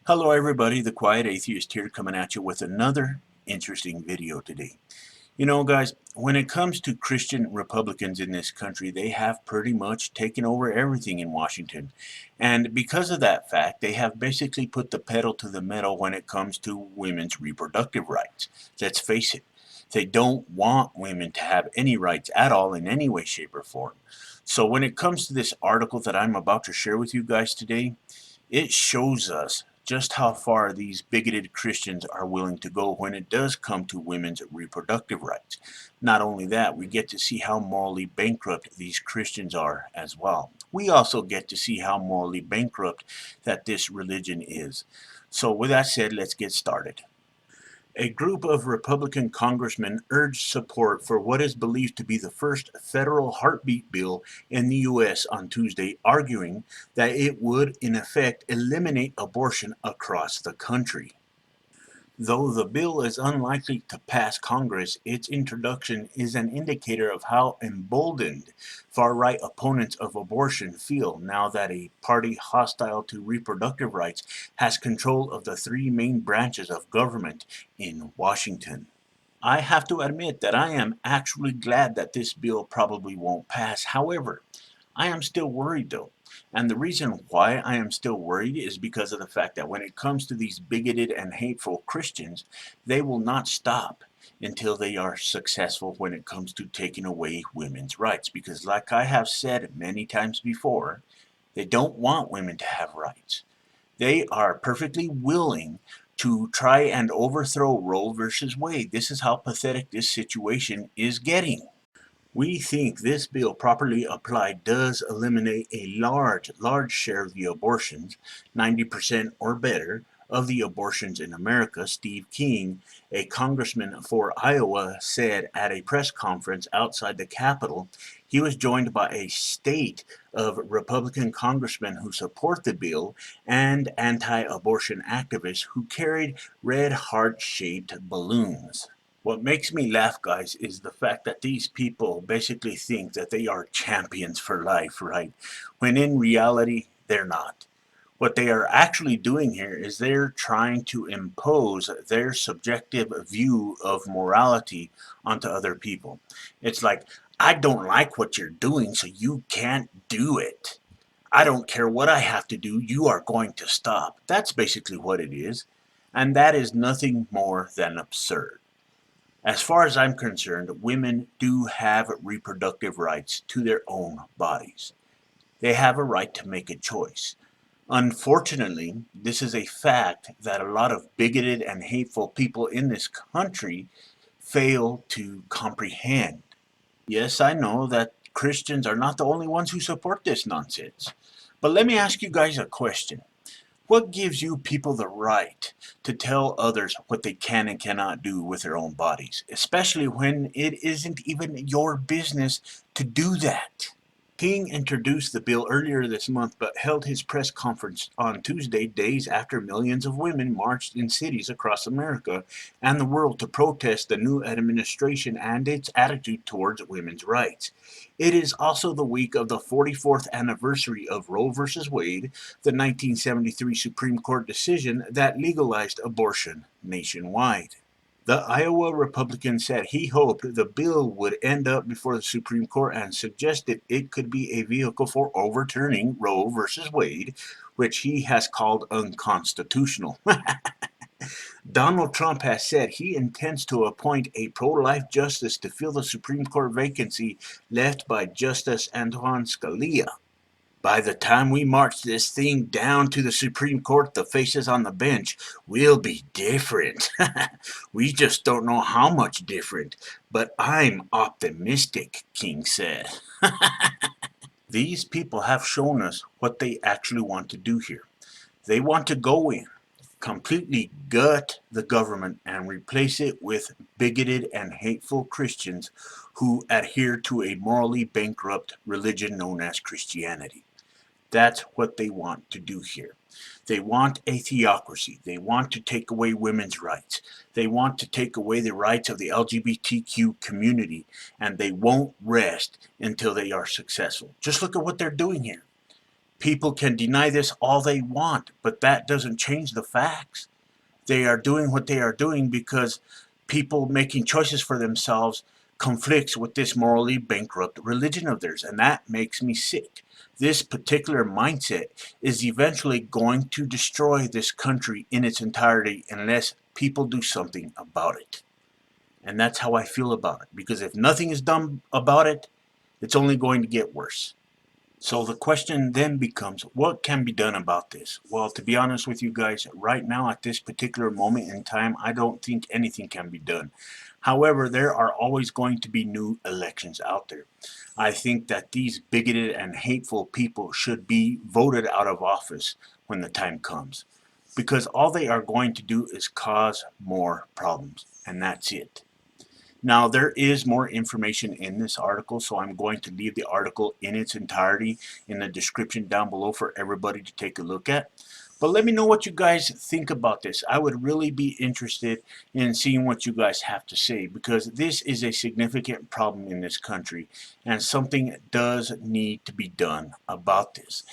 Hello everybody, the Quiet Atheist here coming at you with another interesting video today. You know guys, when it comes to Christian Republicans in this country, they have pretty much taken over everything in Washington. And because of that fact, they have basically put the pedal to the metal when it comes to women's reproductive rights. Let's face it, they don't want women to have any rights at all in any way, shape, or form. So when it comes to this article that I'm about to share with you guys today, it shows us just how far these bigoted Christians are willing to go when it does come to women's reproductive rights. Not only that, we get to see how morally bankrupt these Christians are as well. We also get to see how morally bankrupt that this religion is. So with that said, let's get started. A group of Republican congressmen urged support for what is believed to be the first federal heartbeat bill in the U.S. on Tuesday, arguing that it would, in effect, eliminate abortion across the country. Though the bill is unlikely to pass Congress, its introduction is an indicator of how emboldened far-right opponents of abortion feel now that a party hostile to reproductive rights has control of the three main branches of government in Washington. I have to admit that I am actually glad that this bill probably won't pass. However, I am still worried though. And the reason why I am still worried is because of the fact that when it comes to these bigoted and hateful Christians, they will not stop until they are successful when it comes to taking away women's rights. Because, like I have said many times before, they don't want women to have rights. They are perfectly willing to try and overthrow Roe versus Wade. This is how pathetic this situation is getting. We think this bill properly applied does eliminate a large share of the abortions, 90% or better, of the abortions in America. Steve King, a congressman for Iowa, said at a press conference outside the Capitol he was joined by a state of Republican congressmen who support the bill and anti-abortion activists who carried red heart-shaped balloons. What makes me laugh, guys, is the fact that these people basically think that they are champions for life, right? When in reality, they're not. What they are actually doing here is they're trying to impose their subjective view of morality onto other people. It's like, I don't like what you're doing, so you can't do it. I don't care what I have to do, you are going to stop. That's basically what it is. And that is nothing more than absurd. As far as I'm concerned, women do have reproductive rights to their own bodies. They have a right to make a choice. Unfortunately, this is a fact that a lot of bigoted and hateful people in this country fail to comprehend. Yes, I know that Christians are not the only ones who support this nonsense. But let me ask you guys a question. What gives you people the right to tell others what they can and cannot do with their own bodies, especially when it isn't even your business to do that? King introduced the bill earlier this month but held his press conference on Tuesday, days after millions of women marched in cities across America and the world to protest the new administration and its attitude towards women's rights. It is also the week of the 44th anniversary of Roe v. Wade, the 1973 Supreme Court decision that legalized abortion nationwide. The Iowa Republican said he hoped the bill would end up before the Supreme Court and suggested it could be a vehicle for overturning Roe versus Wade, which he has called unconstitutional. Donald Trump has said he intends to appoint a pro-life justice to fill the Supreme Court vacancy left by Justice Antonin Scalia. By the time we march this thing down to the Supreme Court, the faces on the bench will be different. We just don't know how much different, but I'm optimistic, King said. These people have shown us what they actually want to do here. They want to go in, completely gut the government and replace it with bigoted and hateful Christians who adhere to a morally bankrupt religion known as Christianity. That's what they want to do here. They want a theocracy. They want to take away women's rights. They want to take away the rights of the LGBTQ community, and they won't rest until they are successful. Just look at what they're doing here. People can deny this all they want, but that doesn't change the facts. They are doing what they are doing because people making choices for themselves conflicts with this morally bankrupt religion of theirs, and that makes me sick. This particular mindset is eventually going to destroy this country in its entirety unless people do something about it. And that's how I feel about it, because if nothing is done about it, it's only going to get worse. So the question then becomes, what can be done about this? Well, to be honest with you guys, right now at this particular moment in time, I don't think anything can be done. However, there are always going to be new elections out there. I think that these bigoted and hateful people should be voted out of office when the time comes. Because all they are going to do is cause more problems. And that's it. Now, there is more information in this article, so I'm going to leave the article in its entirety in the description down below for everybody to take a look at. But let me know what you guys think about this. I would really be interested in seeing what you guys have to say, because this is a significant problem in this country and something does need to be done about this.